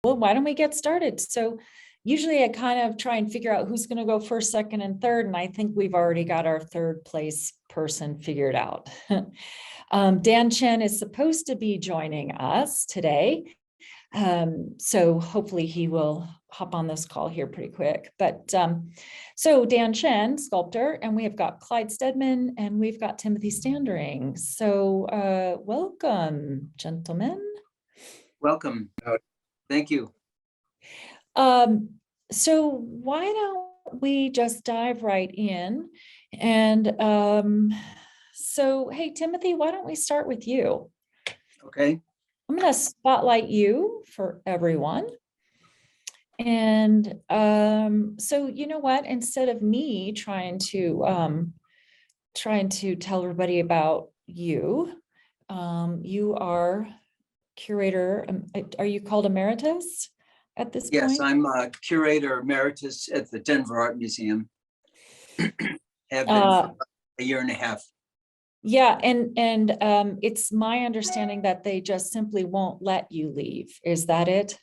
Well, why don't we get started? So usually I kind of try and figure out who's going to go first, second, and third. And I think we've already got our third place person figured out. Dan Chen is supposed to be joining us today. So hopefully he will hop on this call here pretty quick. But so Dan Chen, sculptor, and we have got Clyde Stedman and we've got Timothy Standering. So welcome, gentlemen. Welcome. Thank you. So why don't we just dive right in? And so, hey, Timothy, why don't we start with you? Okay. I'm going to spotlight you for everyone. And so, you know what, instead of me trying to tell everybody about you, you are curator. Are you called emeritus at this point? Yes, I'm a curator emeritus at the Denver Art Museum. Have been for a year and a half. Yeah, and it's my understanding that they just simply won't let you leave. Is that it?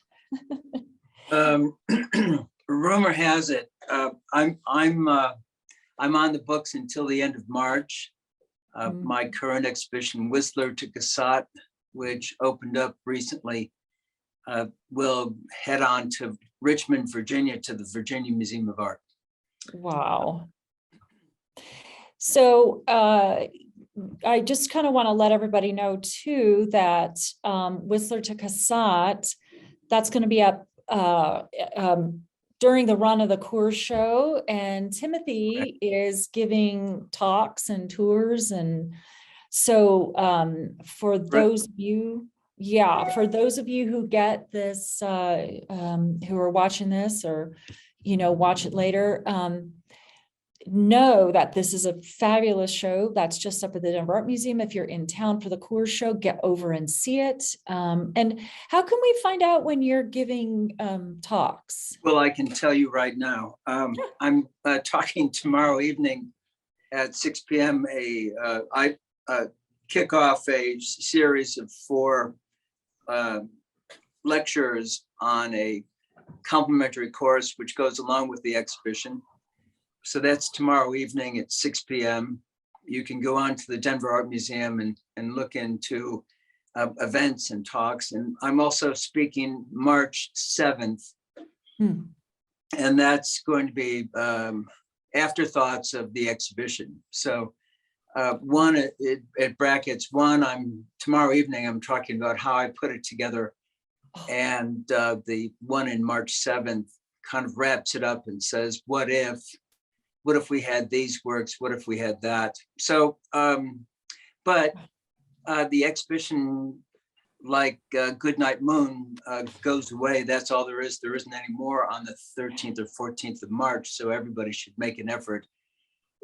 Rumor has it I'm on the books until the end of March. My current exhibition, Whistler to Cassatt, which opened up recently, will head on to Richmond, Virginia, to the Virginia Museum of Art. Wow. So I just kind of want to let everybody know too that Whistler to Cassatt, that's going to be up during the run of the Coors show, and Timothy is giving talks and tours. And so for those of you, for those of you who get this, who are watching this or, watch it later, know that this is a fabulous show that's just up at the Denver Art Museum. If you're in town for the Coors show, get over and see it. And how can we find out when you're giving talks? Well, I can tell you right now. I'm talking tomorrow evening at 6 p.m. I kick off a series of 4 lectures on a complimentary course which goes along with the exhibition. So that's tomorrow evening at 6 p.m. You can go on to the Denver Art Museum and look into events and talks. And I'm also speaking March 7th. And that's going to be afterthoughts of the exhibition. So one, it brackets one, tomorrow evening, I'm talking about how I put it together. And the one in March 7th kind of wraps it up and says, what if we had these works? What if we had that? So, but the exhibition, like Goodnight Moon, goes away. That's all there is. There isn't any more on the 13th or 14th of March. So everybody should make an effort,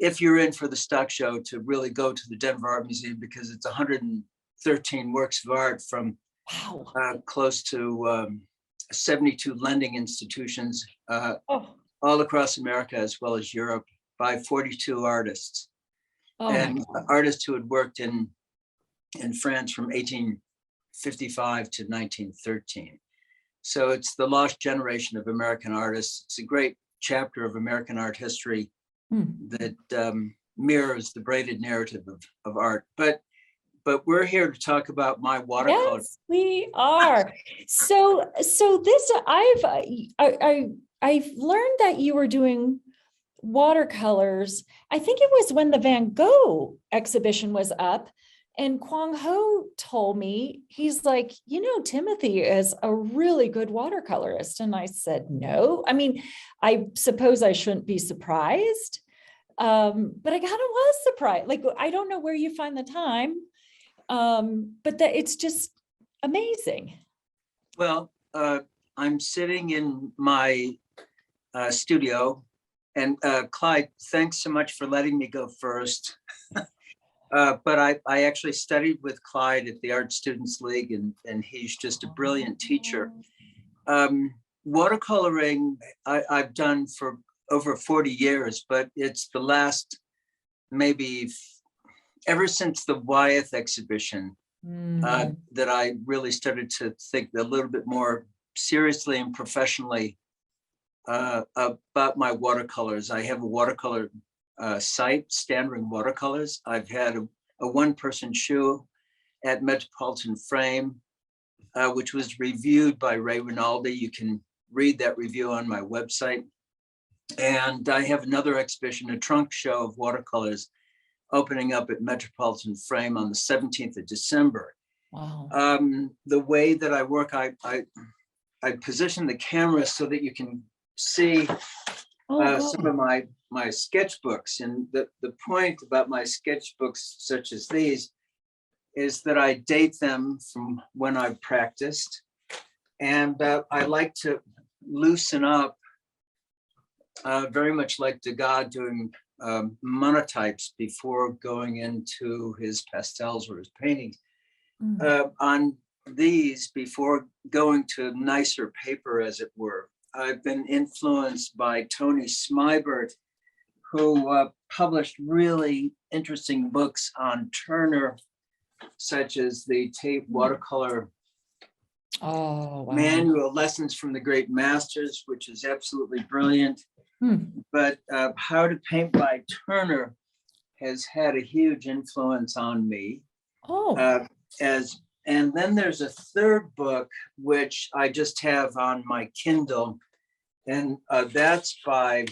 if you're in for the stock show, to really go to the Denver Art Museum, because it's 113 works of art from close to 72 lending institutions. All across America as well as Europe, by 42 artists. And artists who had worked in France from 1855 to 1913. So it's the lost generation of American artists. It's a great chapter of American art history that mirrors the braided narrative of art. But we're here to talk about my watercolor. Yes, we are. So this, I've learned that you were doing watercolors. I think it was when the Van Gogh exhibition was up, and Kwang Ho told me, he's like, Timothy is a really good watercolorist. And I said, no, I mean, I suppose I shouldn't be surprised. But I kind of was surprised. Like, I don't know where you find the time, but that it's just amazing. Well, I'm sitting in my studio, and Clyde, thanks so much for letting me go first. But I actually studied with Clyde at the Art Students League, and he's just a brilliant teacher. Watercoloring I've done for over 40 years, but it's the last, maybe ever since the Wyeth exhibition, that I really started to think a little bit more seriously and professionally about my watercolors. I have a watercolor site, Standard Watercolors. I've had a one-person show at Metropolitan Frame, which was reviewed by Ray Rinaldi. You can read that review on my website. And I have another exhibition, a trunk show of watercolors, opening up at Metropolitan Frame on the 17th of December. Wow. The way that I work, I position the camera so that you can see some of my sketchbooks. And the point about my sketchbooks such as these is that I date them from when I've practiced. And I like to loosen up, very much like Degas doing monotypes before going into his pastels or his paintings. On these, before going to nicer paper, as it were, I've been influenced by Tony Smybert, who published really interesting books on Turner, such as the Tate Watercolor Manual, Lessons from the Great Masters, which is absolutely brilliant. But How to Paint by Turner has had a huge influence on me. And then there's a third book, which I just have on my Kindle, and that's by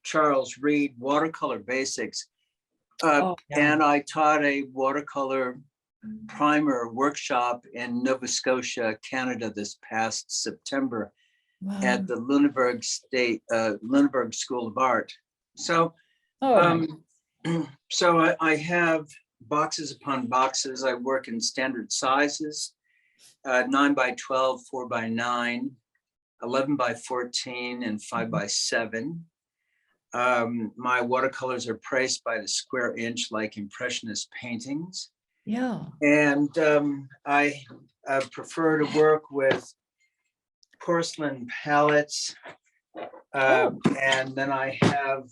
Charles Reed, Watercolor Basics. And I taught a watercolor primer workshop in Nova Scotia, Canada, this past September at the Lunenburg School of Art. So, so I have boxes upon boxes. I work in standard sizes, 9 by 12, 4 by 9, 11 by 14, and 5 by 7. My watercolors are priced by the square inch, like Impressionist paintings. And I prefer to work with porcelain palettes. And then I have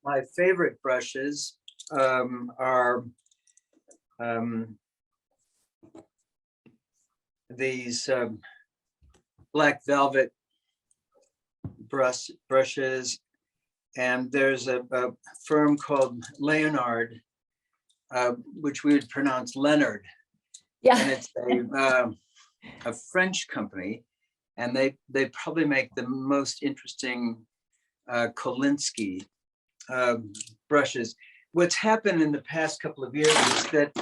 my favorite brushes are these black velvet brushes, and there's a firm called Leonard, which we would pronounce Leonard. And it's a French company, and they probably make the most interesting Kolinsky brushes. What's happened in the past couple of years is that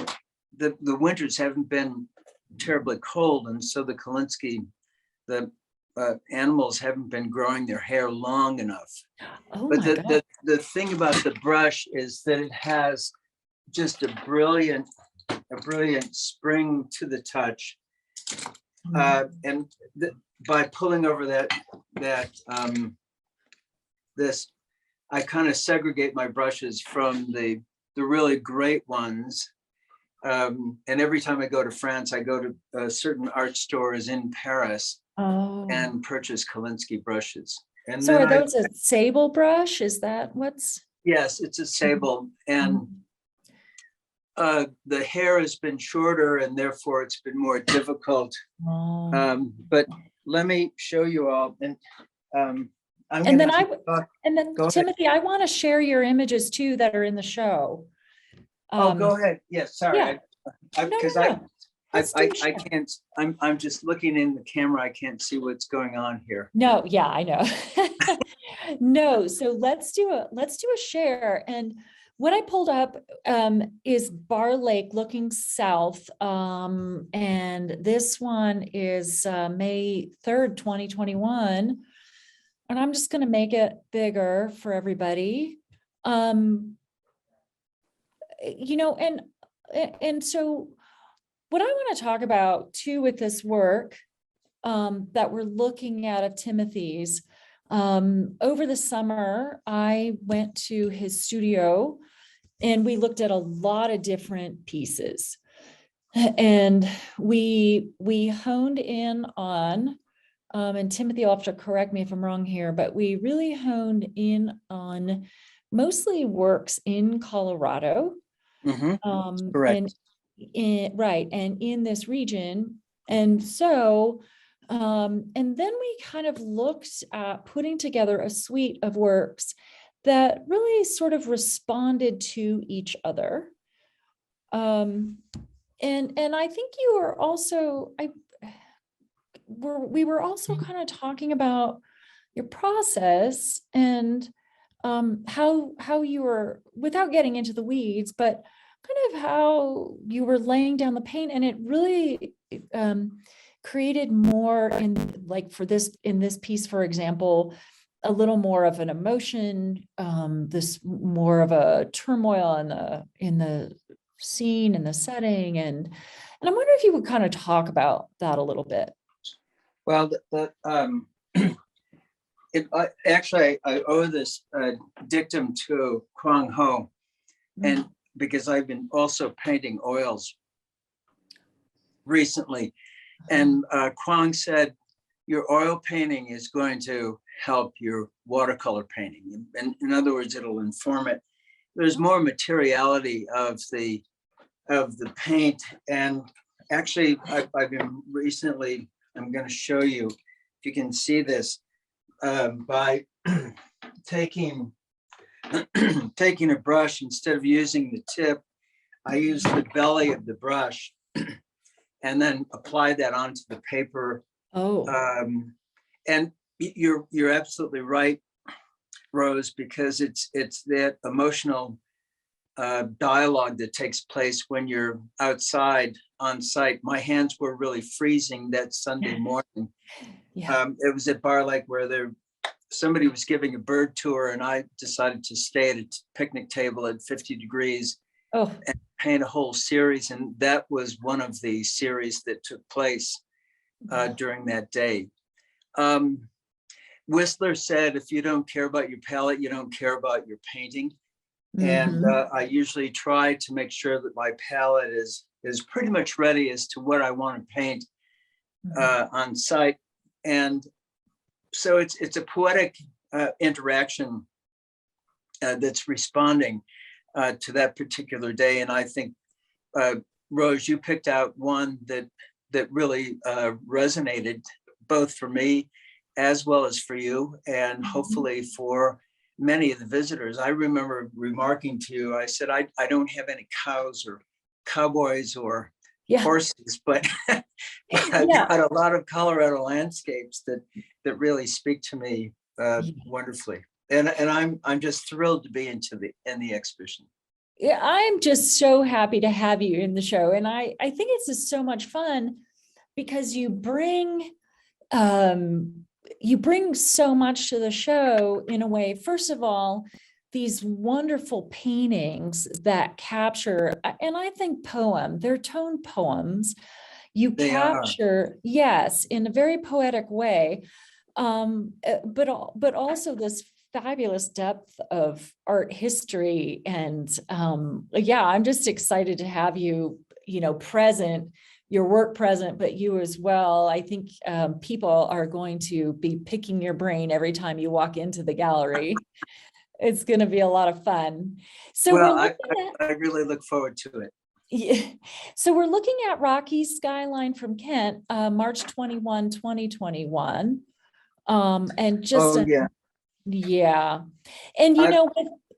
the winters haven't been terribly cold, and so the Kolinsky, the animals haven't been growing their hair long enough. But the thing about the brush is that it has just a brilliant spring to the touch. And by pulling over this, I kind of segregate my brushes from the really great ones. And every time I go to France, I go to certain art stores in Paris and purchase Kolinsky brushes. And so are those a sable brush? Is that what's? Yes, it's a sable. And the hair has been shorter, and therefore it's been more difficult. But let me show you all. And then Timothy, I want to share your images too that are in the show. Go ahead. Yes, sorry. Because I can't. I'm just looking in the camera. I can't see what's going on here. No, yeah, I know. No, so let's do a share. And what I pulled up is Bar Lake looking south. And this one is May 3rd, 2021. And I'm just going to make it bigger for everybody. You know, and so what I want to talk about too with this work that we're looking at of Timothy's, over the summer, I went to his studio and we looked at a lot of different pieces, and we honed in on, and Timothy will have to correct me if I'm wrong here, but we really honed in on mostly works in Colorado. Correct. And in this region, And so, and then we kind of looked at putting together a suite of works that really sort of responded to each other. And I think you were also, we were also kind of talking about your process and how you were, without getting into the weeds, but kind of how you were laying down the paint, and it really created more in, like, for this, in this piece, for example, a little more of an emotion, this more of a turmoil in the scene and the setting, and I wonder if you would kind of talk about that a little bit. Well, actually, I owe this dictum to Kwang Ho, and because I've been also painting oils recently, and Kwang said, your oil painting is going to help your watercolor painting. And in other words, it'll inform it. There's more materiality of the paint. And actually, I've been recently, I'm going to show you, if you can see this, by taking a brush, instead of using the tip, I use the belly of the brush and then apply that onto the paper. Oh, and you're absolutely right, Rose, because it's that emotional dialogue that takes place when you're outside on site. My hands were really freezing that Sunday morning. yeah. It was at Bar Lake where somebody was giving a bird tour, and I decided to stay at a picnic table at 50 degrees Oh, and paint a whole series. And that was one of the series that took place during that day. Whistler said, if you don't care about your palette, you don't care about your painting. And I usually try to make sure that my palette is pretty much ready as to what I want to paint on site. And so it's a poetic interaction that's responding to that particular day. And I think, Rose, you picked out one that really resonated, both for me as well as for you, and hopefully for many of the visitors. I remember remarking to you, I said, I don't have any cows or cowboys or horses, but I've got a lot of Colorado landscapes that really speak to me wonderfully. And I'm just thrilled to be in the exhibition. Yeah, I'm just so happy to have you in the show. And I think it's just so much fun because you bring so much to the show in a way. First of all, these wonderful paintings that capture, and I think they're tone poems. You capture, yes, in a very poetic way, but also this fabulous depth of art history. And yeah, I'm just excited to have you, present, your work present, but you as well. I think people are going to be picking your brain every time you walk into the gallery. It's going to be a lot of fun. So I really look forward to it. Yeah. So we're looking at Rocky Skyline from Kent, March 21, 2021. And just, yeah. And,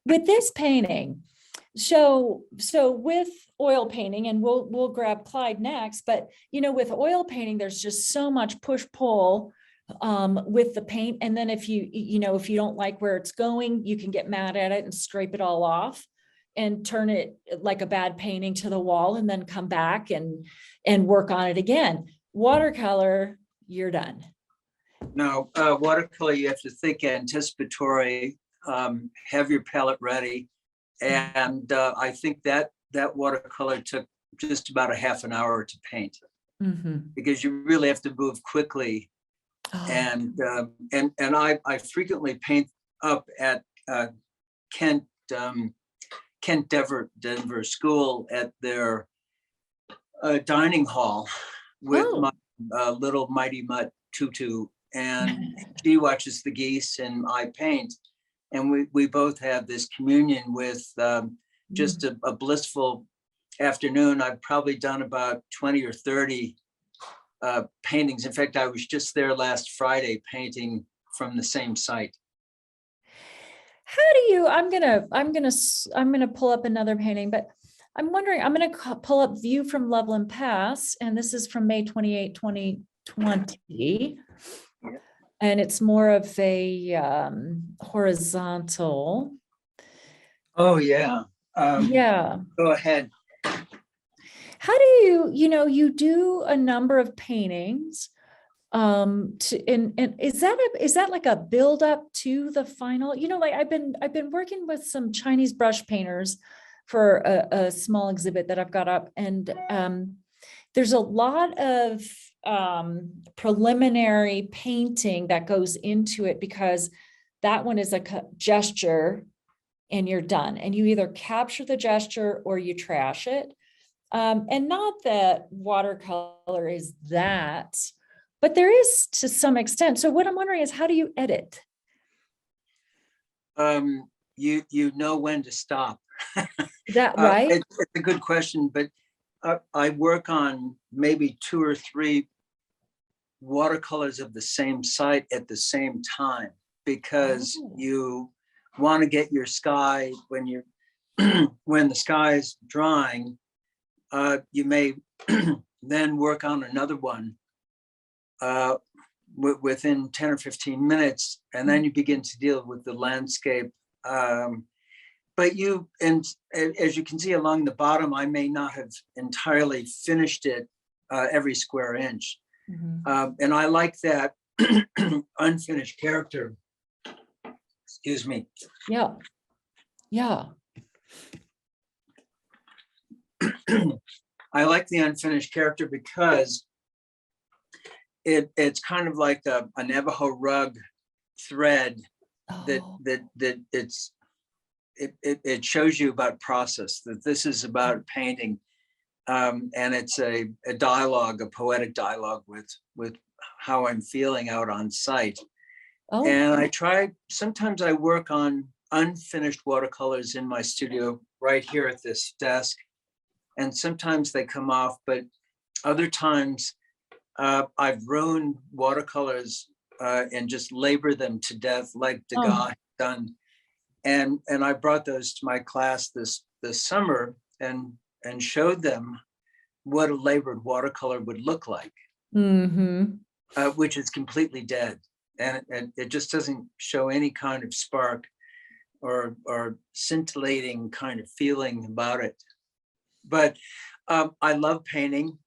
with this painting, so with oil painting, and we'll grab Clyde next, but, with oil painting, there's just so much push pull with the paint. And then if you don't like where it's going, you can get mad at it and scrape it all off and turn it like a bad painting to the wall, and then come back and work on it again. Watercolor, you're done. No, watercolor, you have to think anticipatory, have your palette ready. And I think that watercolor took just about a half an hour to paint, because you really have to move quickly. And I frequently paint up at Kent Denver School at their dining hall with my little Mighty Mutt Tutu, and she watches the geese and I paint. And we both have this communion with just a blissful afternoon. I've probably done about 20 or 30 paintings. In fact, I was just there last Friday painting from the same site. How do you, I'm gonna pull up another painting, but I'm wondering, I'm gonna pull up View from Loveland Pass, and this is from May 28, 2020. And it's more of a horizontal. Oh, yeah. Yeah. Go ahead. How do you do a number of paintings, and is that like a build up to the final, like I've been working with some Chinese brush painters for a small exhibit that I've got up, and there's a lot of preliminary painting that goes into it, because that one is a gesture and you're done, and you either capture the gesture or you trash it. And not that watercolor is that, but there is to some extent. So what I'm wondering is, how do you edit? You know when to stop. Is that right? It's a good question, but I work on maybe 2 or 3 watercolors of the same site at the same time, because you want to get your sky when you're when the sky is drying. You may then work on another one within 10 or 15 minutes, and then you begin to deal with the landscape. But as you can see along the bottom, I may not have entirely finished it every square inch. Mm-hmm. And I like that unfinished character. Excuse me. Yeah. Yeah. I like the unfinished character because it's kind of like a Navajo rug thread that it shows you about process, that this is about painting, and it's a dialogue, a poetic dialogue with how I'm feeling out on site. Oh. And sometimes I work on unfinished watercolors in my studio right here at this desk, and sometimes they come off, but other times I've ruined watercolors and just labor them to death, like Degas had done. And I brought those to my class this summer and showed them what a labored watercolor would look like, which is completely dead. And it just doesn't show any kind of spark or scintillating kind of feeling about it. But I love painting,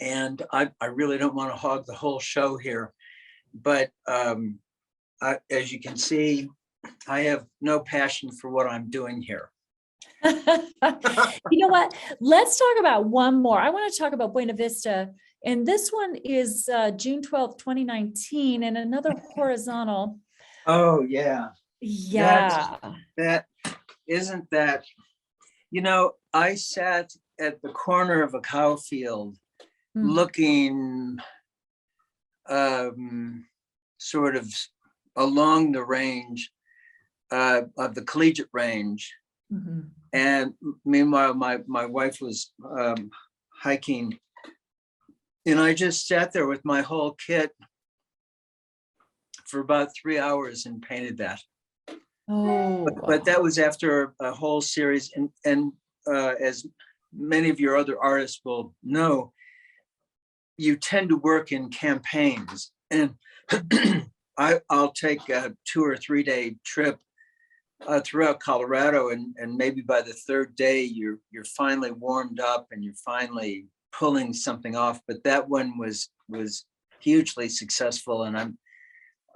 and I really don't want to hog the whole show here. But as you can see, I have no passion for what I'm doing here. You know what? Let's talk about one more. I want to talk about Buena Vista. And this one is June 12th, 2019, and another horizontal. Oh, yeah. Yeah. That isn't that, I sat at the corner of a cow field looking sort of along the range of the collegiate range. And meanwhile, my wife was hiking, and I just sat there with my whole kit for about 3 hours and painted that. But that was after a whole series, and as many of your other artists will know, you tend to work in campaigns, and I'll take a 2 or 3 day trip throughout Colorado, and maybe by the 3rd day you're finally warmed up and you're finally pulling something off. But that one was hugely successful, and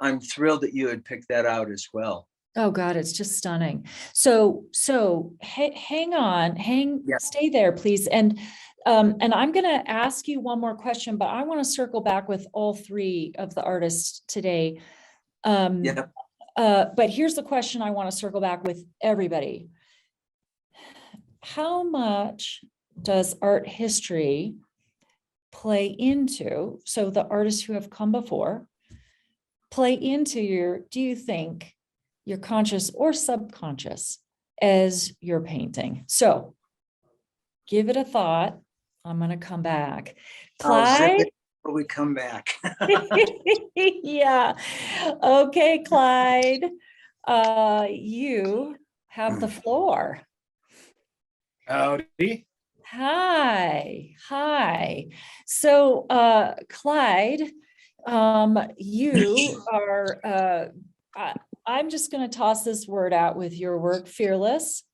I'm thrilled that you had picked that out as well. Oh God, it's just stunning. So hang on, stay there, please. And I'm going to ask you one more question, but I want to circle back with all 3 of the artists today. But here's the question I want to circle back with everybody. How much does art history play into, so the artists who have come before, play into do you think, your conscious or subconscious as you're painting? So give it a thought. I'm going to come back. Clyde, But we come back. Yeah. Okay, Clyde, you have the floor. Howdy. Hi. So, Clyde, you are, I'm just going to toss this word out with your work, fearless.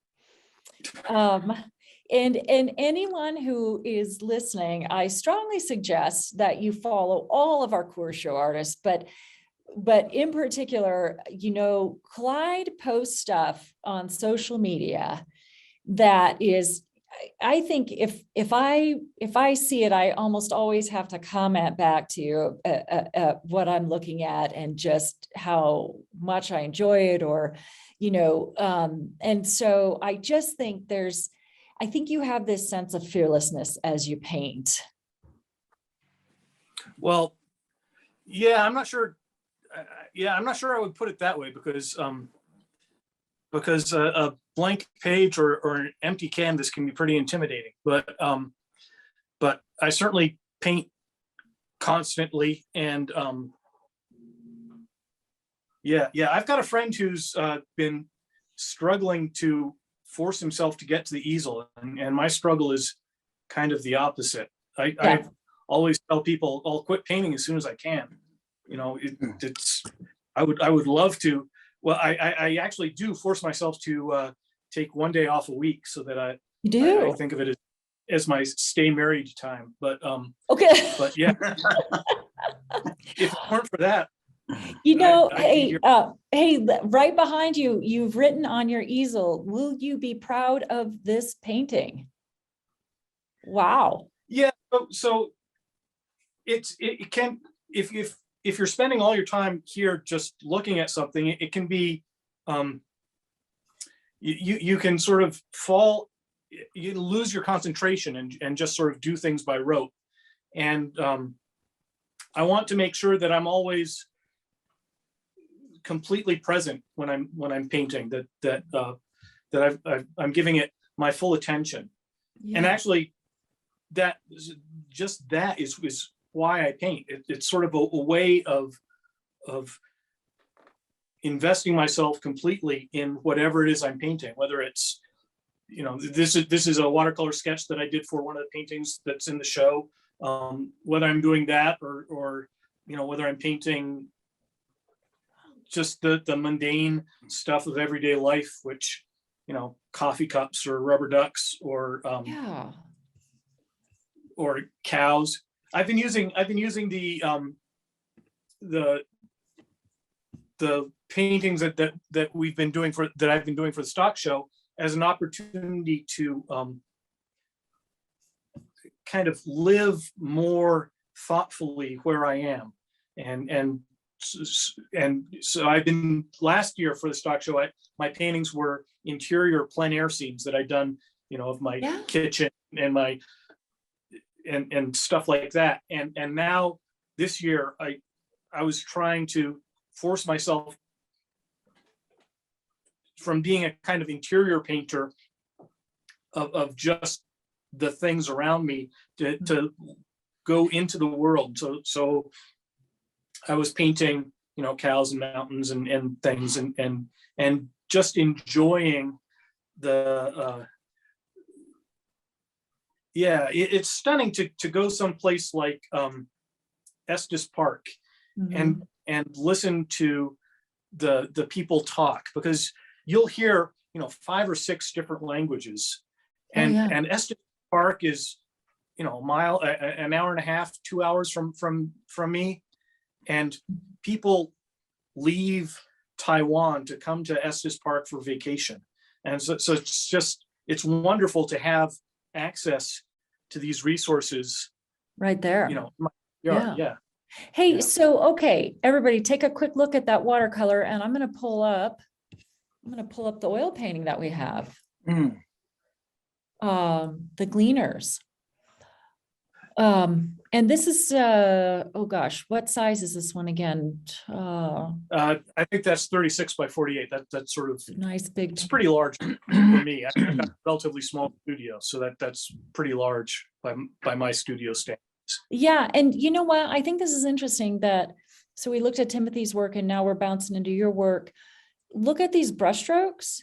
And anyone who is listening, I strongly suggest that you follow all of our core show artists, but in particular, Clyde posts stuff on social media that is, I think if I see it, I almost always have to comment back to you what I'm looking at and just how much I enjoy it, or, and so I just think I think you have this sense of fearlessness as you paint. Well, yeah, I'm not sure. I'm not sure I would put it that way, because a blank page or an empty canvas can be pretty intimidating. But I certainly paint constantly, and I've got a friend who's been struggling to force himself to get to the easel, and my struggle is kind of the opposite. I always tell people I'll quit painting as soon as I can. I would love to. Well, I actually do force myself to take one day off a week, so that I think of it as my stay married time. But okay. But yeah, if it weren't for that, hey, right behind you, you've written on your easel, "Will you be proud of this painting?" Wow. Yeah. So it can, if you're spending all your time here just looking at something, it can be, you can sort of you lose your concentration and just sort of do things by rote. And I want to make sure that I'm always completely present when I'm painting, that I'm giving it my full attention. Yeah. And actually, that is why I paint. It's sort of a way of investing myself completely in whatever it is I'm painting, whether it's, this is a watercolor sketch that I did for one of the paintings that's in the show. Whether I'm doing that or whether I'm painting just the mundane stuff of everyday life, which, coffee cups or rubber ducks or or cows. I've been using the paintings that I've been doing for the stock show as an opportunity to kind of live more thoughtfully where I am. And so I've been, last year for the stock show, my paintings were interior plein air scenes that I'd done, of my kitchen and my and stuff like that. And now this year I was trying to force myself from being a kind of interior painter of just the things around me to go into the world. So I was painting, cows and mountains and things and just enjoying the it's stunning to go someplace like Estes Park and listen to the people talk, because you'll hear 5 or 6 different languages, and Estes Park is a mile, an hour and a half, 2 hours from me, and people leave Taiwan to come to Estes Park for vacation, and so it's wonderful to have access to these resources right there. Yeah. Hey, so okay, everybody, take a quick look at that watercolor, and I'm going to pull up the oil painting that we have. The Gleaners. And this is oh gosh, what size is this one again? I think that's 36 by 48. That's sort of nice big. It's pretty large for me. I've got a relatively small studio, so that's pretty large by my studio standards. Yeah. And you know what? I think this is interesting that, so we looked at Timothy's work and now we're bouncing into your work. Look at these brushstrokes.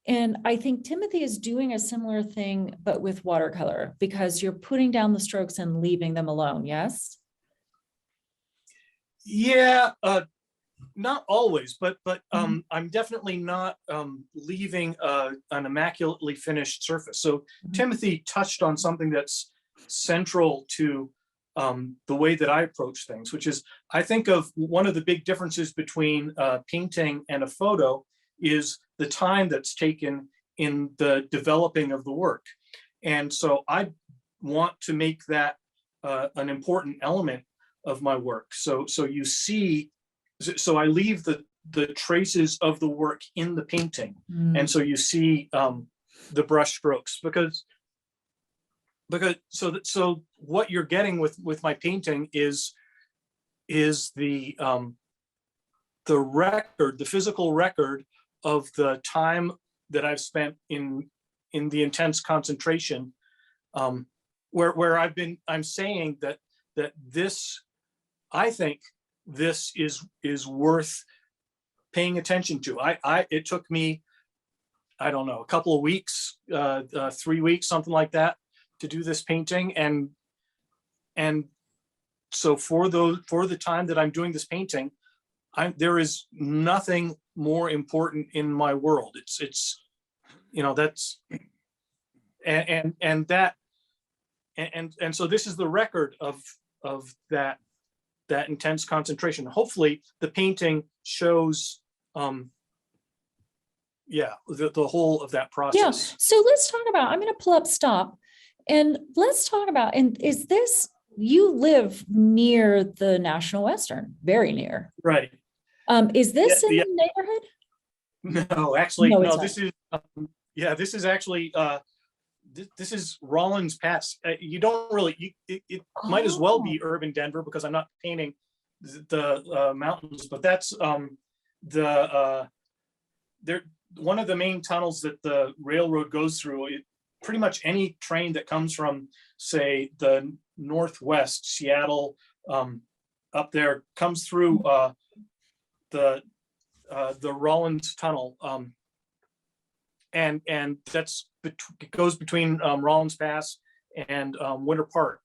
And I think Timothy is doing a similar thing, but with watercolor, because you're putting down the strokes and leaving them alone. Yes. Yeah, not always, but I'm definitely not leaving an immaculately finished surface. So Timothy touched on something that's central to the way that I approach things, which is, I think of one of the big differences between painting and a photo is the time that's taken in the developing of the work. And so I want to make that an important element of my work. So you see, so I leave the traces of the work in the painting. And so you see the brush strokes, because so what you're getting with my painting is the record, the physical record of the time that I've spent in the intense concentration, where I'm saying that this, I think this is worth paying attention to. It took me, I don't know, a couple of weeks, 3 weeks, something like that, to do this painting. And so for the time that I'm doing this painting, there is nothing more important in my world. It's that's and that and so this is the record of that intense concentration. Hopefully the painting shows the whole of that process. Yeah. So let's talk about, I'm going to pull up Stop and let's talk about, and is this, you live near the National Western, very near. Right. Is this in the neighborhood? No, actually, No, this is this is actually this is Rollins Pass. You don't really, it might as well be urban Denver, because I'm not painting the mountains, but that's one of the main tunnels that the railroad goes through. Pretty much any train that comes from, say, the Northwest, Seattle, up there, comes through the Rollins Tunnel, and that's it goes between Rollins Pass and Winter Park,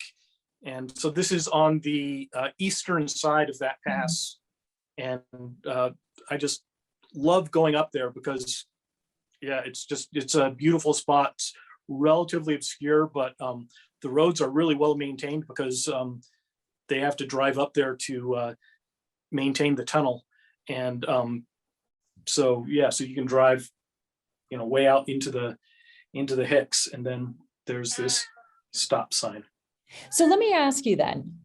and so this is on the eastern side of that pass, and I just love going up there because, it's a beautiful spot. It's relatively obscure, but the roads are really well maintained because they have to drive up there to maintain the tunnel. And so you can drive, way out into the Hicks, and then there's this stop sign. So let me ask you then,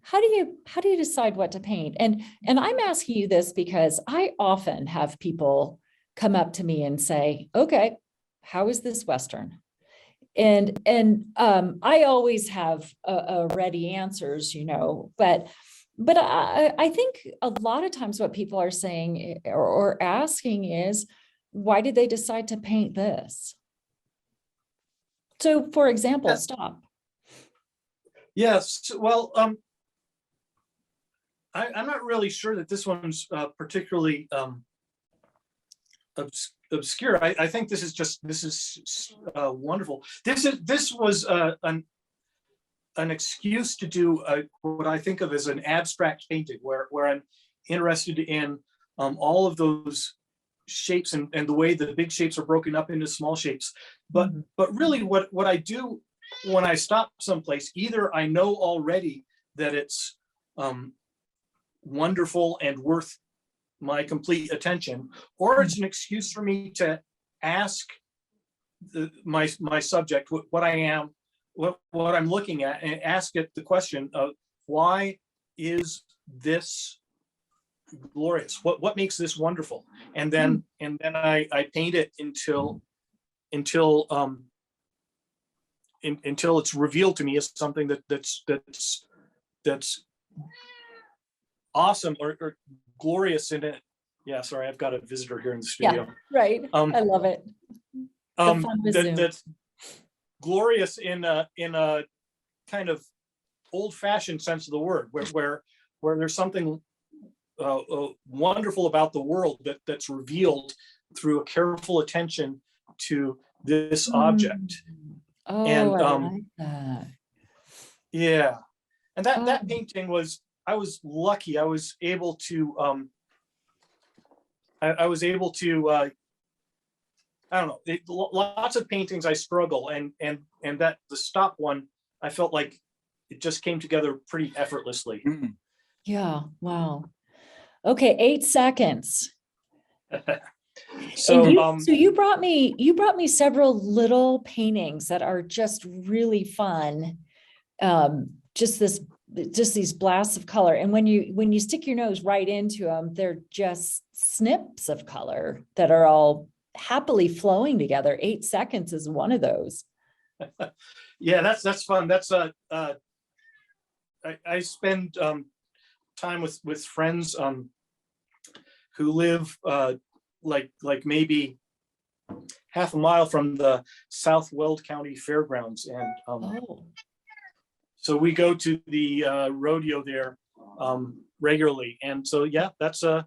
how do you decide what to paint? And I'm asking you this because I often have people come up to me and say, okay, how is this Western? And I always have a ready answers, but I think a lot of times what people are saying or asking is, why did they decide to paint this? So for example, Stop. Yes, well, I'm not really sure that this one's particularly obscure. I think this is wonderful. This was an excuse to do what I think of as an abstract painting, where I'm interested in all of those shapes and the way the big shapes are broken up into small shapes. But really what I do when I stop someplace, either I know already that it's wonderful and worth my complete attention, or it's an excuse for me to ask my subject what I am, what I'm looking at, and ask it the question of, why is this glorious? What makes this wonderful? And then I paint it until it's revealed to me as something that's awesome or glorious in it. Yeah, sorry, I've got a visitor here in the studio. Yeah, right. I love it. That's glorious in a kind of old-fashioned sense of the word, where there's something wonderful about the world that's revealed through a careful attention to this object. Oh, And I like that. yeah, and that Oh. painting was, I was lucky. I was able to I was able to I don't know, lots of paintings I struggle, and that the stop one, I felt like it just came together pretty effortlessly. Yeah, wow. Okay, 8 seconds. So So you brought me several little paintings that are just really fun. Just these blasts of color. And when you stick your nose right into them, they're just snips of color that are all happily flowing together. 8 seconds is one of those. yeah, that's fun. That's I spend time with friends who live like maybe half a mile from the South Weld County Fairgrounds, and Oh, so we go to the rodeo there regularly. And so yeah, that's a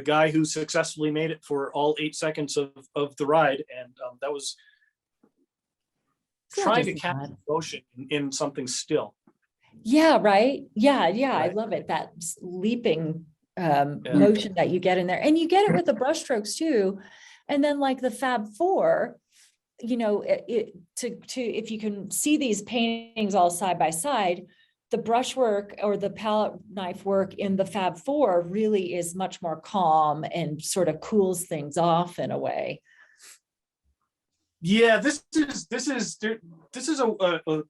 guy who successfully made it for all 8 seconds of the ride, and that was trying to capture emotion in something still. yeah, right. Yeah, I Right. love it. That leaping motion that you get in there, and you get it with the brushstrokes too. And then like the Fab Four, you know, if you can see these paintings all side by side, the brushwork or the palette knife work in the Fab Four really is much more calm and sort of cools things off in a way. Yeah, this is a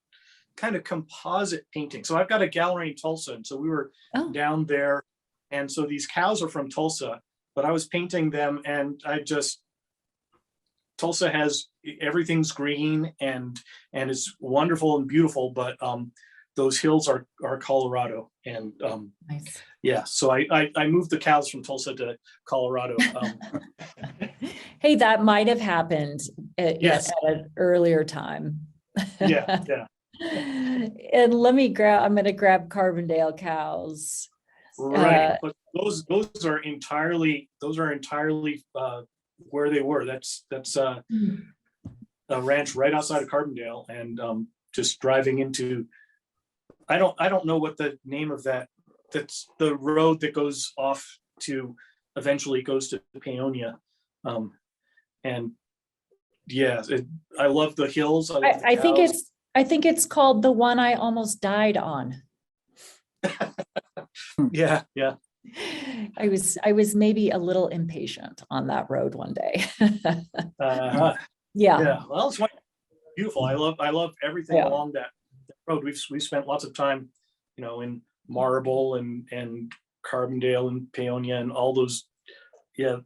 kind of composite painting. So I've got a gallery in Tulsa, and so we were down there, and so these cows are from Tulsa, but I was painting them, and Tulsa has, everything's green and it's wonderful and beautiful, but those hills are Colorado, and Nice. yeah, so I moved the cows from Tulsa to Colorado. Hey, that might have happened Yes. at an earlier time. Yeah. And I'm going to grab Carbondale cows. Right, but those are entirely where they were. That's a ranch right outside of Carbondale, and just driving into, I don't know what the name of that's the road that goes off to, eventually goes to Paonia, and yeah, I love the hills. I think it's called The One I Almost Died On. Yeah. I was maybe a little impatient on that road one day. Yeah. Well, it's beautiful. I love everything along that road. We've spent lots of time, in Marble and Carbondale and Paonia and all those. Yeah.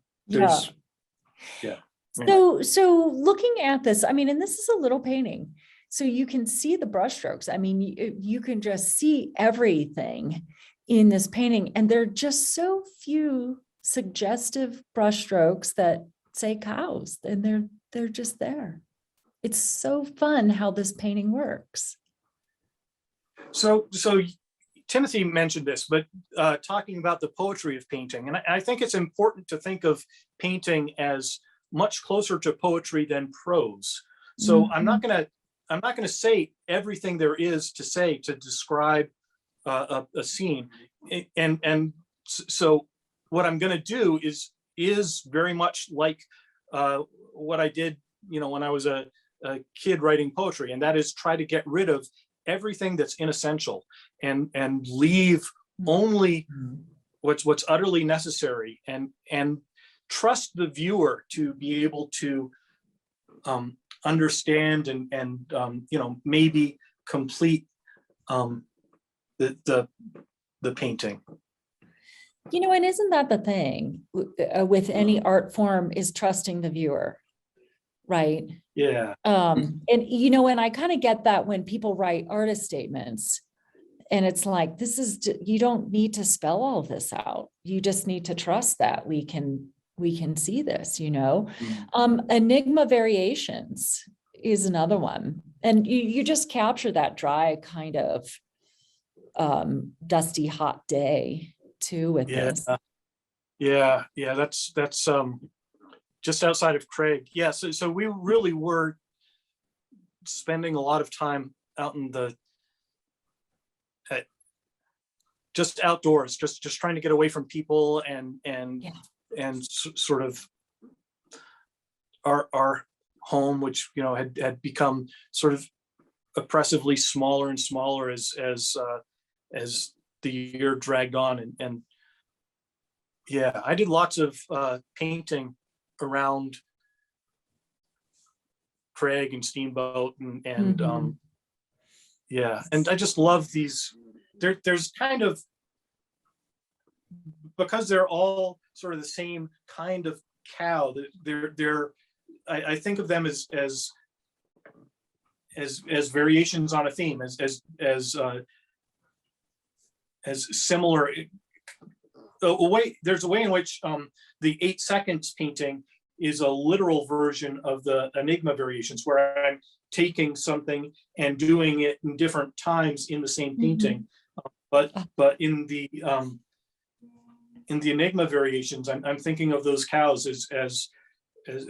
So looking at this, I mean, and this is a little painting, so you can see the brushstrokes. I mean, you can just see everything in this painting, and there are just so few suggestive brushstrokes that say cows, and they're just there. It's so fun how this painting works. So Timothy mentioned this, but talking about the poetry of painting, and I think it's important to think of painting as much closer to poetry than prose. So I'm not gonna say everything there is to say to describe a scene, and so what I'm gonna do is very much like what I did, when I was a kid writing poetry, and that is try to get rid of everything that's inessential and leave only what's utterly necessary, and trust the viewer to be able to understand and maybe complete the painting. And isn't that the thing with any art form, is trusting the viewer, right? Yeah. And I kind of get that when people write artist statements, and it's like, you don't need to spell all this out. You just need to trust that we can see this, Enigma variations is another one. And you just capture that dry kind of dusty, hot day too with Yeah. this. Yeah. That's just outside of Craig. Yeah. So we really were spending a lot of time out in just outdoors, just trying to get away from people and sort of our home, which had become sort of oppressively smaller and smaller as the year dragged on, and yeah, I did lots of painting around Craig and Steamboat and yeah, and I just love these. There's kind of, because they're all sort of the same kind of cow, I think of them as variations on a theme, as similar. There's a way in which the 8 seconds painting is a literal version of the Enigma variations, where I'm taking something and doing it in different times in the same painting. But in the Enigma variations, I'm thinking of those cows as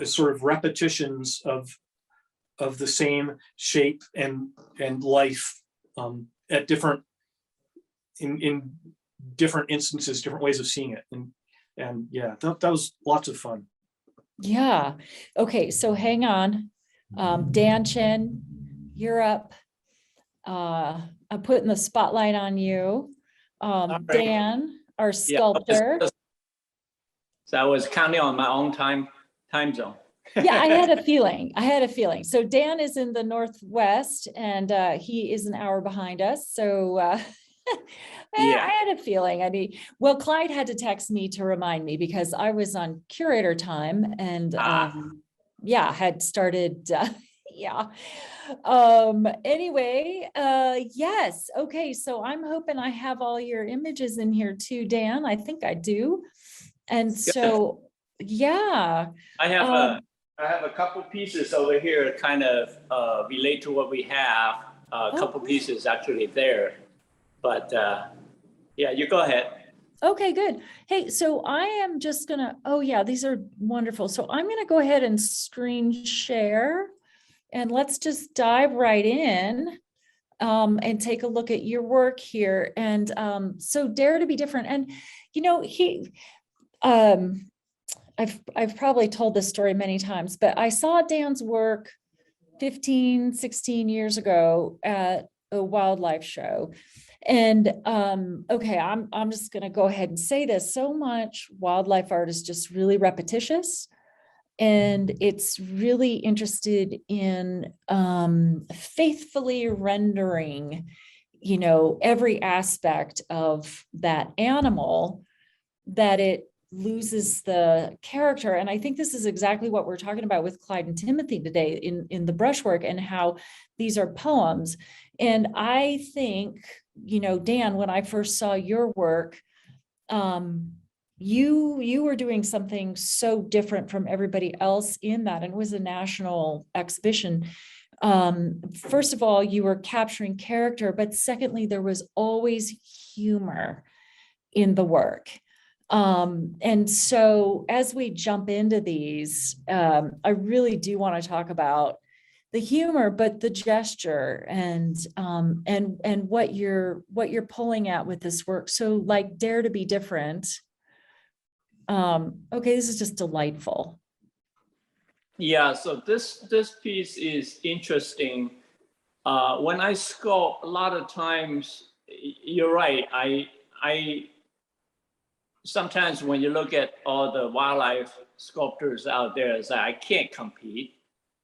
sort of repetitions of the same shape and life at different in different instances, different ways of seeing it, and yeah, that was lots of fun. Yeah. Okay. So hang on. Dan Chen, you're up. I'm putting the spotlight on you. Right. Dan, our sculptor. So I was counting on my own time zone. Yeah, I had a feeling. So Dan is in the Northwest and he is an hour behind us. So Yeah. I had a feeling. Well, Clyde had to text me to remind me because I was on curator time and yeah, had started, yeah. Anyway, yes. Okay. So I'm hoping I have all your images in here too, Dan. I think I do. And so, yeah. I have a couple pieces over here kind of relate to what we have. A couple pieces actually there, but yeah, you go ahead. Okay, good. Hey, so I am just gonna, oh yeah, these are wonderful. So I'm gonna go ahead and screen share and let's just dive right in and take a look at your work here. And so Dare to Be Different. And I've probably told this story many times, but I saw Dan's work 15, 16 years ago at a wildlife show. And okay, I'm just gonna go ahead and say this. So much wildlife art is just really repetitious. And it's really interested in faithfully rendering, every aspect of that animal that it loses the character. And I think this is exactly what we're talking about with Clyde and Timothy today in the brushwork and how these are poems. And I think, Dan, when I first saw your work, you were doing something so different from everybody else in that, and it was a national exhibition. First of all, you were capturing character, but secondly, there was always humor in the work. And so as we jump into these, I really do want to talk about the humor, but the gesture and what you're pulling at with this work. So like Dare to Be Different. Okay, this is just delightful. Yeah, so this piece is interesting. When I sculpt, a lot of times, you're right. I sometimes when you look at all the wildlife sculptors out there, it's like I can't compete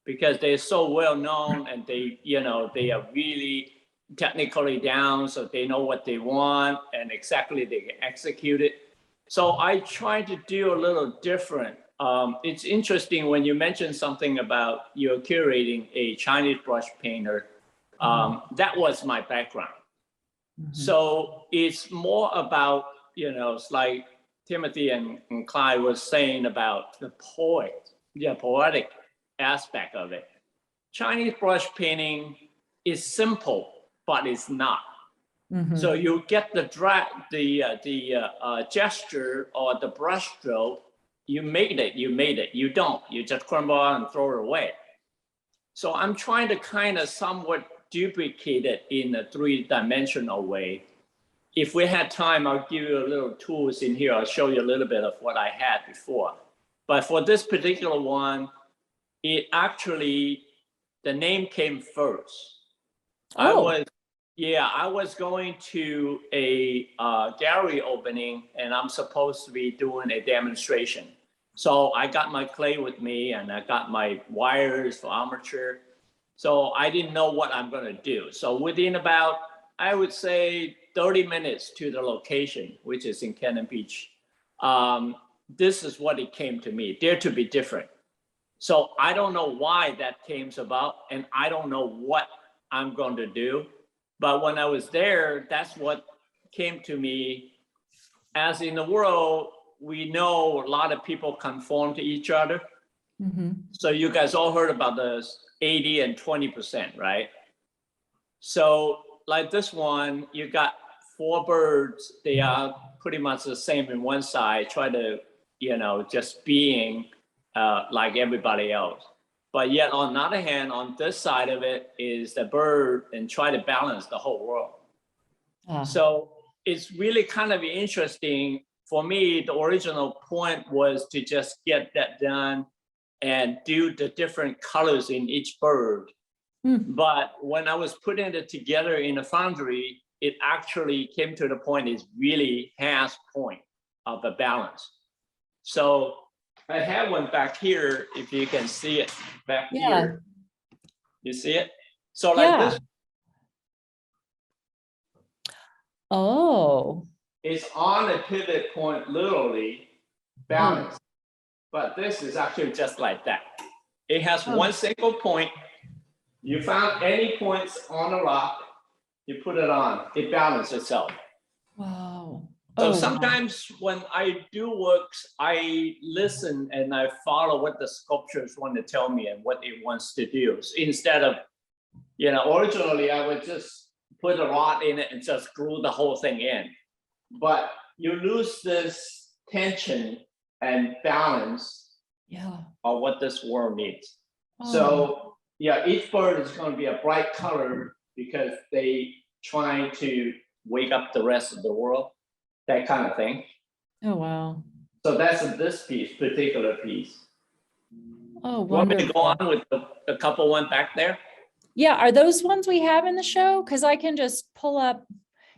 because they're so well known and they are really technically down, so they know what they want and exactly they can execute it. So I try to do a little different. It's interesting when you mentioned something about you're curating a Chinese brush painter. That was my background. So it's more about, it's like Timothy and Clyde was saying about the poetic aspect of it. Chinese brush painting is simple, but it's not. Mhm. So you get the gesture or the brush stroke, you made it. You don't, you just crumble out and throw it away. So I'm trying to kind of somewhat duplicate it in a 3-dimensional way. If we had time, I'll give you a little tools in here. I'll show you a little bit of what I had before. But for this particular one, it actually, the name came first. Oh. I was going to a gallery opening, and I'm supposed to be doing a demonstration. So I got my clay with me, and I got my wires for armature. So I didn't know what I'm going to do. So within about, I would say, 30 minutes to the location, which is in Cannon Beach, this is what it came to me: Dare to be different. So I don't know why that came about, and I don't know what I'm going to do. But when I was there, that's what came to me. As in the world, we know a lot of people conform to each other. Mhm. So you guys all heard about the 80 and 20%, right? So like this one, you got 4 birds. They are pretty much the same in one side, try to, just being like everybody else. But yet on the other hand, on this side of it is the bird, and try to balance the whole world. Ah. So it's really kind of interesting. For me, the original point was to just get that done and do the different colors in each bird. But when I was putting it together in a foundry, it actually came to the point it really has point of a balance. So I have one back here, if you can see it back here. You see it? So like this Oh. is on a pivot point, literally balanced. But this is actually just like that. It has one single point. You found any points on a rock, you put it on, it balances itself. Wow. So sometimes when I do works, I listen and I follow what the sculptures want to tell me and what it wants to do. So instead of, originally I would just put a rod in it and just glue the whole thing in. But you lose this tension and balance of what this world needs. So each bird is going to be a bright color because they trying to wake up the rest of the world, that kind of thing. Oh, wow. So that's this particular piece. Oh, wonderful. Want me to go on with the couple one back there? Yeah, are those ones we have in the show? Because I can just pull up.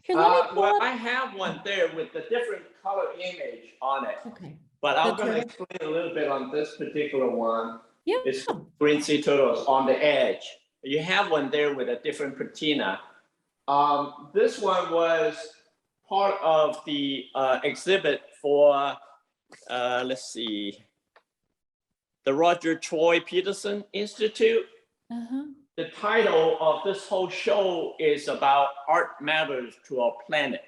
Here, let me pull up. I have one there with the different color image on it. Okay. But I'm going to explain a little bit on this particular one. Yeah. It's green sea turtles on the edge. You have one there with a different patina. This one was part of the exhibit for, let's see, the Roger Troy Peterson Institute. The title of this whole show is about art matters to our planet.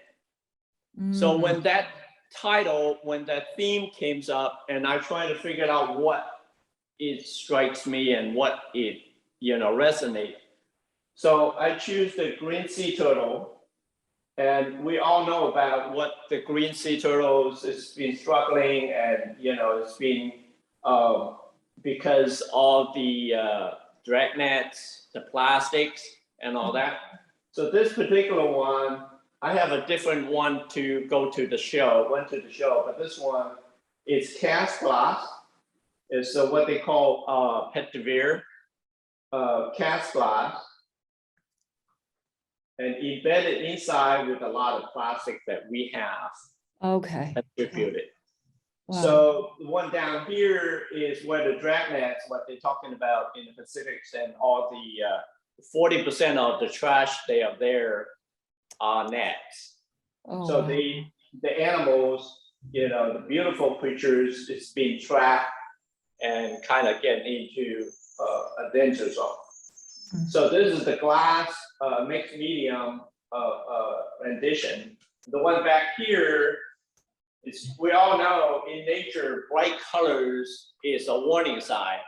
So when that title, when that theme came up, and I try to figure out what it strikes me and what it, resonates. So I choose the green sea turtle, and we all know about what the green sea turtles has been struggling, and it's been because of the drag nets, the plastics, and all that. So this particular one, I have a different one to go to the show, but this one is cast glass. It's what they call Pettivere cast glass, and embedded inside with a lot of plastic that we have attributed. Wow. So the one down here is where the drag nets, what they're talking about in the Pacifics, and all the 40% of the trash they are there are nets. So the animals, the beautiful creatures is being trapped and kind of getting into a danger zone. So this is the glass mixed medium rendition. The one back here is, we all know in nature, bright colors is a warning sign.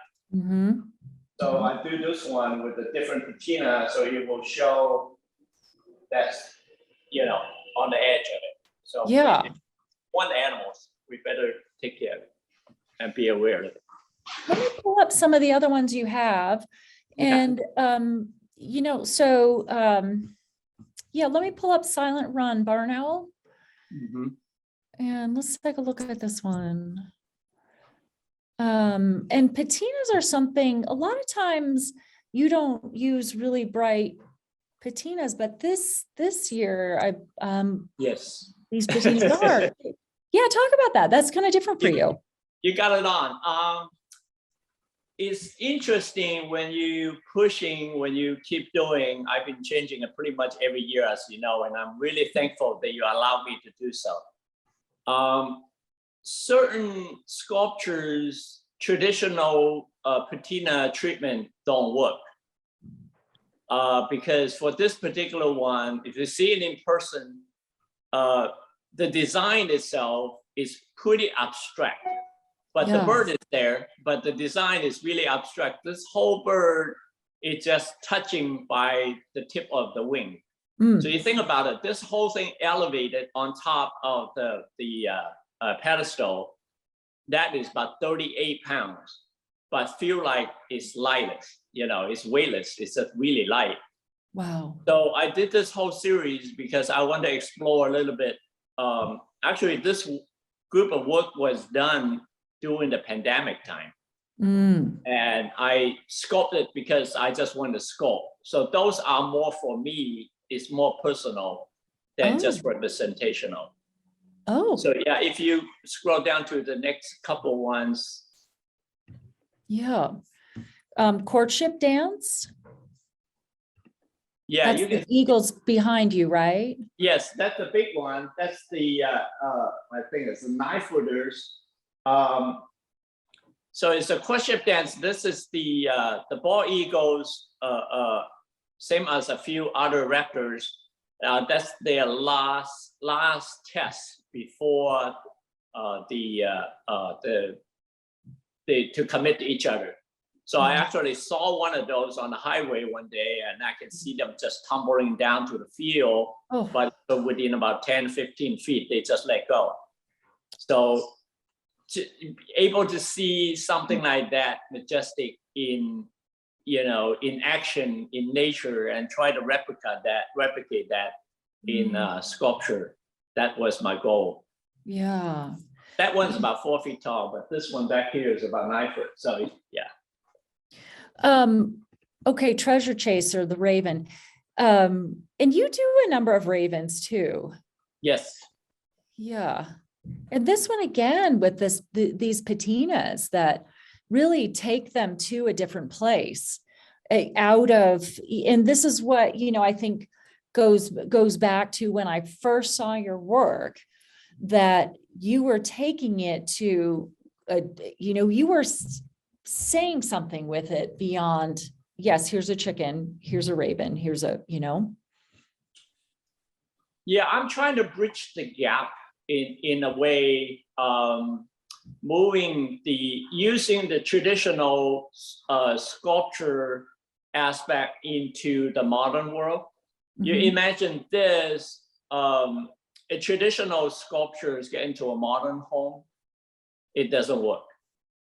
So I do this one with a different patina, so it will show that's, on the edge of it. So Yeah. if we want animals, we better take care of it and be aware of it. Let me pull up some of the other ones you have. Yeah. And, yeah, let me pull up Silent Run Barn Owl. Mhm. And let's take a look at this one. And patinas are something, a lot of times you don't use really bright patinas, but this year Yes. these patinas are. Yeah, talk about that. That's kind of different for you. You got it on. It's interesting when you keep doing. I've been changing it pretty much every year, as you know, and I'm really thankful that you allow me to do so. Certain sculptures, traditional patina treatment don't work. Because for this particular one, if you see it in person, the design itself is pretty abstract. But the bird is there, but the design is really abstract. This whole bird is just touching by the tip of the wing. So you think about it, this whole thing elevated on top of the pedestal, that is about 38 pounds, but feel like it's lightless, it's weightless, it's just really light. Wow. So I did this whole series because I want to explore a little bit. Actually, this group of work was done during the pandemic time. And I sculpted because I just want to sculpt. So those are more for me, it's more personal than just representational. So yeah, if you scroll down to the next couple ones. Yeah. Courtship dance. Yeah, That's you can. The eagles behind you, right? Yes, that's the big one. That's the, I think it's the 9-footers. So it's a courtship dance. This is the bald eagles, same as a few other raptors. That's their last test before to commit to each other. So I actually saw one of those on the highway one day, and I can see them just tumbling down to the field. But within about 10, 15 feet, they just let go. So able to see something like that majestic in action in nature and try to replicate that in sculpture. That was my goal. Yeah. That one's about 4 feet tall, but this one back here is about 9 foot. So yeah. Okay, Treasure Chaser, the Raven. And you do a number of ravens too. Yes. Yeah. And this one again with these patinas that really take them to a different place and this is what, I think goes back to when I first saw your work, that you were taking it to, you were saying something with it beyond, yes, here's a chicken, here's a raven, here's a. Yeah, I'm trying to bridge the gap in a way, using the traditional sculpture aspect into the modern world. You imagine this, a traditional sculptures get into a modern home, it doesn't work.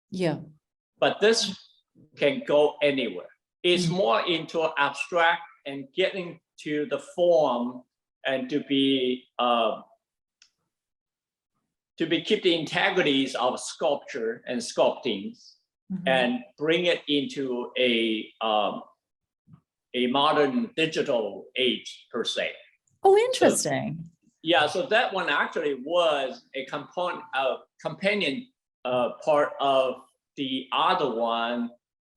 Yeah. But this can go anywhere. It's more into abstract and getting to the form and to keep the integrities of sculpture and sculpting and bring it into a modern digital age per se. Oh, interesting. So, yeah, so that one actually was a companion part of the other one,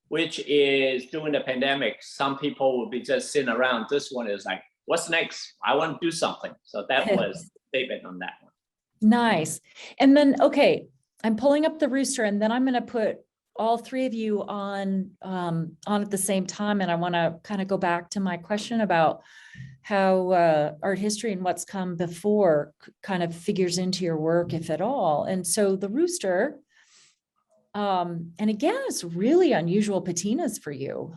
which is during the pandemic, some people will be just sitting around. This one is like, what's next? I want to do something. So that was the statement on that one. Nice. And then, okay, I'm pulling up the rooster, and then I'm going to put all three of you on at the same time. And I want to kind of go back to my question about how art history and what's come before kind of figures into your work, if at all. And so the rooster, And again, it's really unusual patinas for you.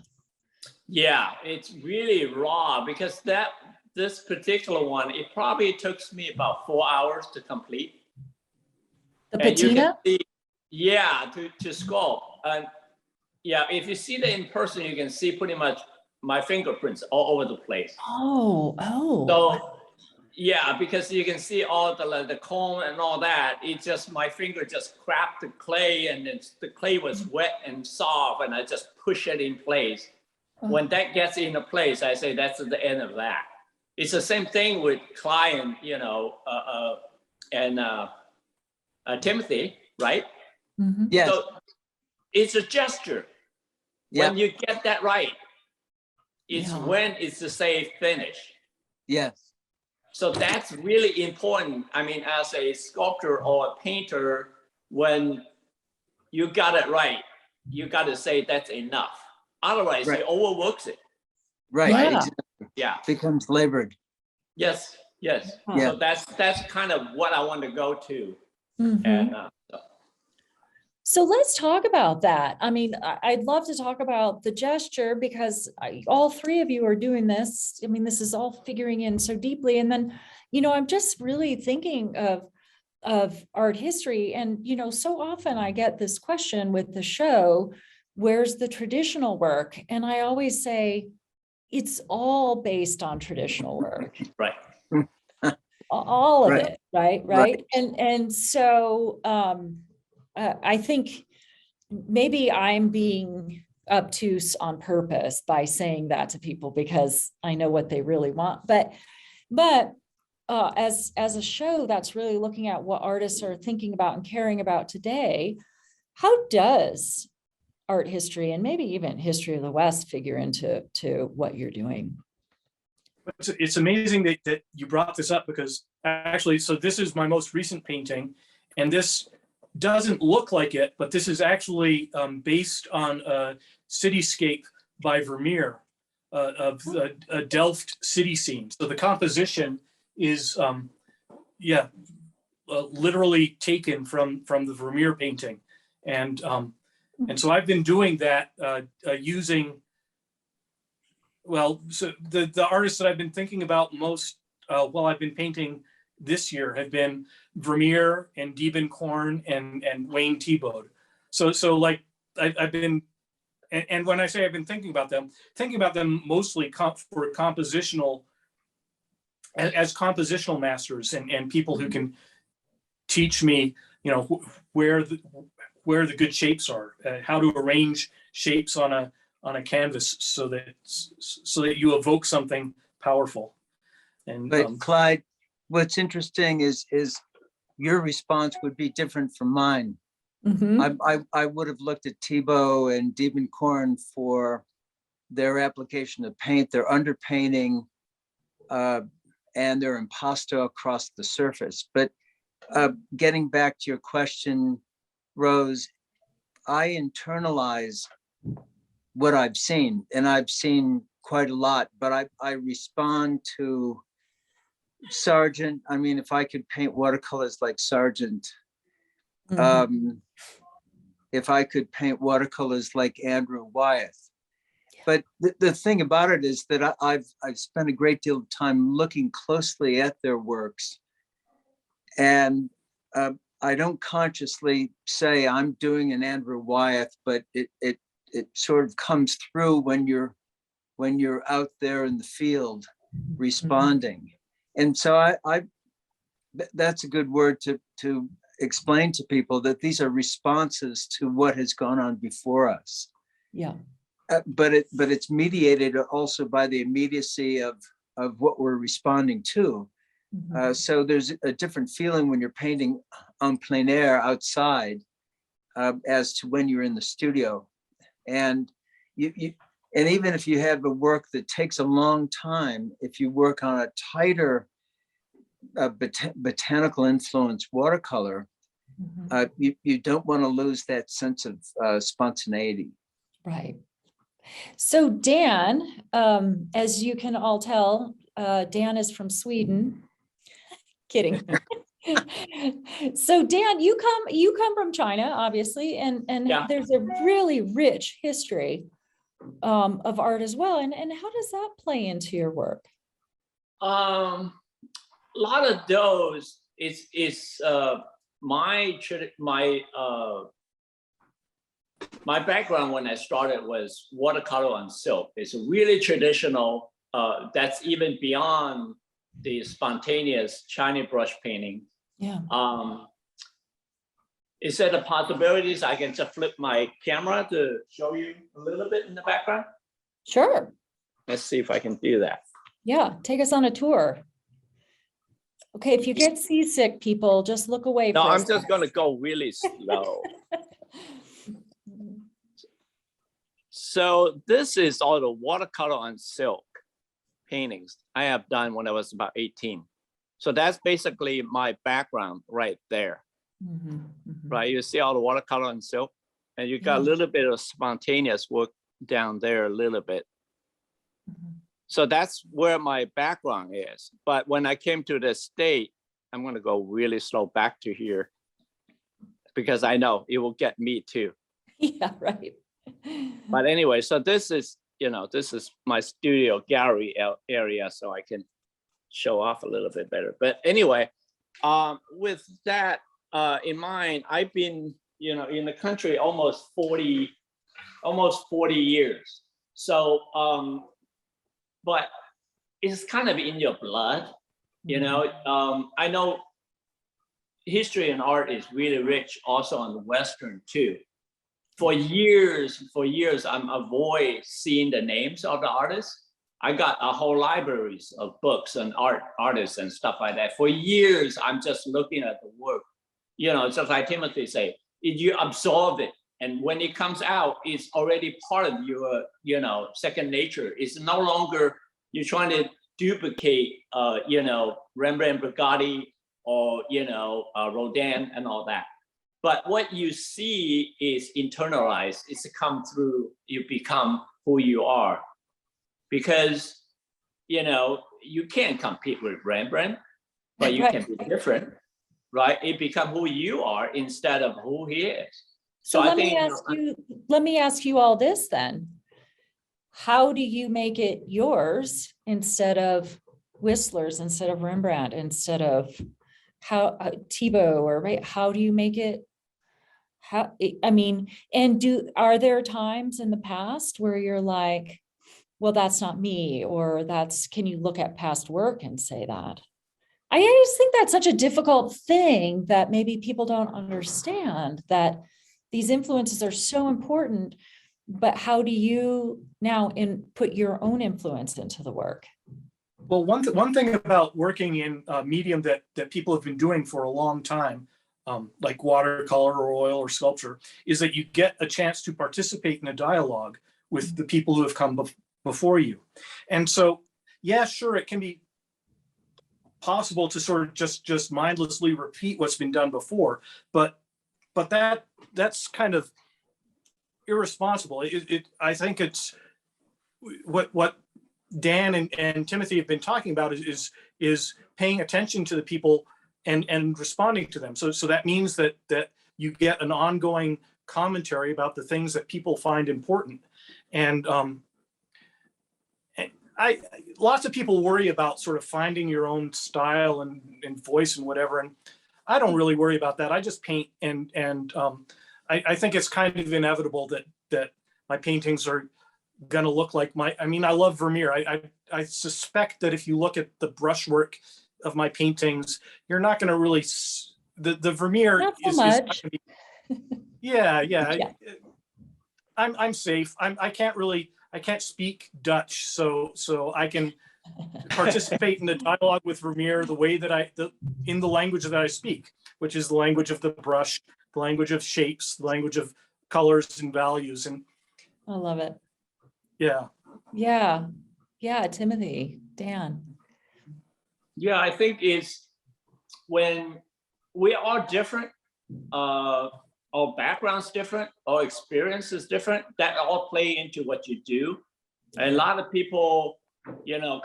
Yeah, it's really raw because this particular one, it probably took me about 4 hours to complete. The And you can patina? see, yeah, to sculpt. And yeah, if you see that in person, you can see pretty much my fingerprints all over the place. Oh. So yeah, because you can see all the comb and all that. It's just my finger just cracked the clay, and the clay was wet and soft, and I just push it in place. When that gets into place, I say that's the end of that. It's the same thing with client, and Timothy, right? Mm-hmm. Yes, So it's a gesture. yeah, When you get that right, it's Yeah. when it's the say finish. yes, So that's really important. I mean, as a sculptor or a painter, when you got it right, you got to say that's enough. Otherwise, Right. it overworks it. right, Yeah. exactly. Yeah. Becomes labored. Yes. Yes. Yeah. So that's kind of what I want to go to. Mhm. And So let's talk about that. I mean, I'd love to talk about the gesture because all three of you are doing this. I mean, this is all figuring in so deeply. And then, I'm just really thinking of art history. And, so often I get this question with the show, where's the traditional work? And I always say, it's all based on traditional work. right. All of Right. it, right? Right. And so I think maybe I'm being obtuse on purpose by saying that to people because I know what they really want. But as a show that's really looking at what artists are thinking about and caring about today, how does art history and maybe even history of the West figure into what you're doing? It's amazing that you brought this up because actually, so this is my most recent painting, and this doesn't look like it, but this is actually based on a cityscape by Vermeer of a Delft city scene. So the composition is, literally taken from the Vermeer painting, and so I've been doing that using. Well, so the artists that I've been thinking about most while I've been painting this year have been Vermeer and Diebenkorn and Wayne Thiebaud. So like I've been, and when I say I've been thinking about them mostly for compositional, as compositional masters and people who can teach me, where the good shapes are, how to arrange shapes on a canvas so that you evoke something powerful. And But Clyde, what's interesting is your response would be different from mine. Mhm. I would have looked at Thibaut and Diebenkorn for their application of paint, their underpainting, and their impasto across the surface. But getting back to your question, Rose, I internalize what I've seen, and I've seen quite a lot, but I respond to Sargent. I mean, if I could paint watercolors like Sargent, Mhm. if I could paint watercolors like Andrew Wyeth. But the thing about it is that I've spent a great deal of time looking closely at their works, and I don't consciously say I'm doing an Andrew Wyeth, but it sort of comes through when you're out there in the field responding. And so I that's a good word to explain to people that these are responses to what has gone on before us. Yeah. But it's mediated also by the immediacy of what we're responding to. Mhm. So there's a different feeling when you're painting en plein air outside as to when you're in the studio. And and even if you have a work that takes a long time, if you work on a tighter botanical influence watercolor, Mhm. you don't want to lose that sense of spontaneity. Right. So Dan, as you can all tell, Dan is from Sweden. Kidding. So Dan, you come from China, obviously, and Yeah. there's a really rich history of art as well. And how does that play into your work? A lot of those is my background when I started was watercolor on silk. It's really traditional. That's even beyond the spontaneous Chinese brush painting. Yeah. Is there the possibilities I can just flip my camera to show you a little bit in the background? Sure. Let's see if I can do that. Yeah. Take us on a tour. Okay. If you get seasick, people, just look away. No, for a I'm just second. going to go really slow. So this is all the watercolor on silk paintings I have done when I was about 18. So that's basically my background right there, right? You see all the watercolor on silk, and you got a little bit of spontaneous work down there a little bit. So that's where my background is. But when I came to the state, I'm going to go really slow back to here because I know it will get me too. Yeah, right. But anyway, so this is, this is my studio gallery area, so I can show off a little bit better. But anyway, with that in mind, I've been, in the country almost 40 years. So, but it's kind of in your blood, I know history and art is really rich also on the Western too. For years, I'm avoid seeing the names of the artists. I got a whole libraries of books and artists and stuff like that. For years, I'm just looking at the work. Just like Timothy say, you absorb it. And when it comes out, it's already part of your, second nature. It's no longer you're trying to duplicate, Rembrandt, Bugatti, or, Rodin and all that. But what you see is internalized. It's come through, you become who you are. Because, you can't compete with Rembrandt, but you can be different, right? It becomes who you are instead of who he is. So let me ask you all this then. How do you make it yours instead of Whistler's, instead of Rembrandt, instead of Thibaut, or right? How do you make it? Are there times in the past where you're like, well, that's not me, or can you look at past work and say that? I just think that's such a difficult thing that maybe people don't understand, that these influences are so important, but how do you now put your own influence into the work? Well, one thing about working in a medium that people have been doing for a long time, like watercolor or oil or sculpture, is that you get a chance to participate in a dialogue with the people who have come before you. And so, yeah, sure, it can be possible to sort of just mindlessly repeat what's been done before, but that's kind of irresponsible. I think it's what Dan and Timothy have been talking about is paying attention to the people and responding to them. So that means that you get an ongoing commentary about the things that people find important. And lots of people worry about sort of finding your own style and voice and whatever. And I don't really worry about that. I just paint, and I think it's kind of inevitable that my paintings are going to look like I love Vermeer. I suspect that if you look at the brushwork of my paintings, you're not going to really, the Vermeer not so is much. not gonna be, yeah. I'm safe. I can't speak Dutch, so I can participate in the dialogue with Vermeer the way that in the language that I speak, which is the language of the brush, the language of shapes, the language of colors and values. And I love it. Yeah. Timothy, Dan. Yeah, I think it's when we are different, our background's different, our experience is different, that all play into what you do. And a lot of people,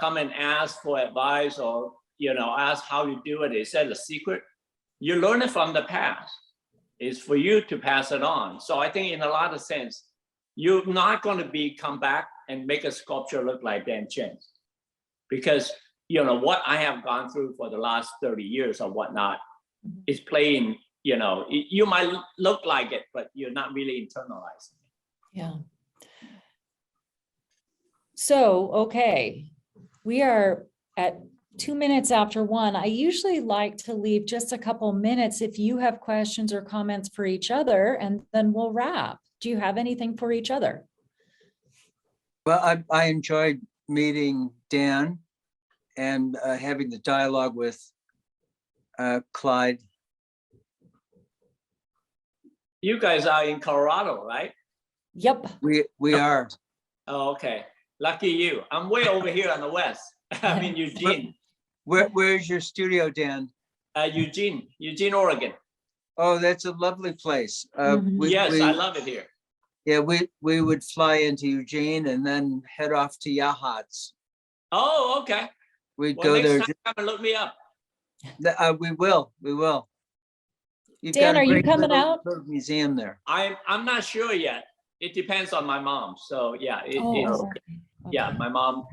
come and ask for advice, or, ask how you do it. Is that a secret? You learn it from the past. It's for you to pass it on. So I think in a lot of sense, you're not going to come back and make a sculpture look like Dan Chen, because what I have gone through for the last 30 years or whatnot is playing. You might look like it, but you're not really internalizing it. Yeah. So, okay, we are at 2 minutes after 1. I usually like to leave just a couple minutes if you have questions or comments for each other, and then we'll wrap. Do you have anything for each other? Well, I enjoyed meeting Dan and having the dialogue with Clyde. You guys are in Colorado, right? Yep. We are. Oh, okay. Lucky you. I'm way over here on the west. I'm in Eugene. Where's your studio, Dan? Eugene, Oregon. Oh, that's a lovely place. Yes, I love it here. Yeah, we would fly into Eugene and then head off to Yachats. Oh, okay. We'd Well, go there. next time come and look me up. We will. You've Dan, got a are you great coming little out? museum there. I'm not sure yet. It depends on my mom. So yeah, Oh, yeah. My mom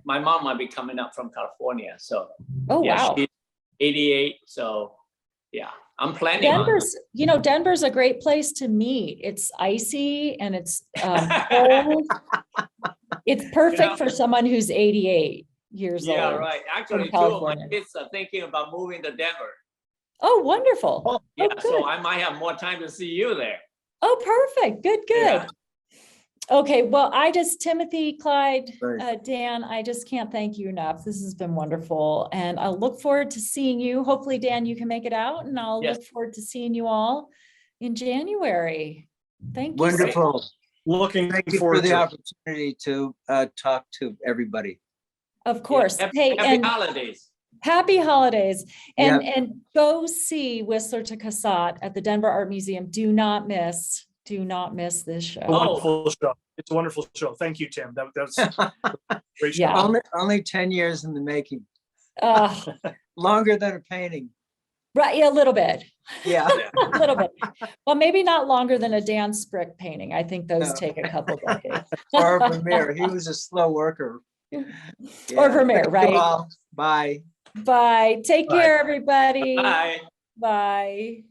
might be coming up from California. So oh, yeah, wow. she's 88. So yeah, I'm planning on it. Denver's a great place to meet. It's icy and it's cold. It's perfect for someone who's 88 years old. Yeah, right. Actually, two of my kids are thinking about moving to Denver. Oh, wonderful. Yeah, Oh, so I might have more time to see you there. Oh, perfect. Good. Yeah. Okay, well, Timothy, Clyde, Right. Dan, I just can't thank you enough. This has been wonderful. And I'll look forward to seeing you. Hopefully, Dan, you can make it out, and I'll Yes. look forward to seeing you all in January. Thank you. Wonderful. Looking Thank you for forward the to it. opportunity to talk to everybody. Of course. Happy Hey, and holidays. happy holidays. And go see Whistler to Cassatt at the Denver Art Museum. Do not miss this show. A wonderful show. It's a wonderful show. Thank you, Tim. That's a great show. Yeah. Only 10 years in the making. Uh, Longer than a painting. right, yeah, a little bit. Yeah. A little bit. Well, maybe not longer than a Dan Sprick painting. I think those No. take a couple decades. Or Vermeer. He was a slow worker. Or Yeah. Vermeer, Thank you right? all. Bye. Bye. Take Bye. care, everybody. Bye. Bye.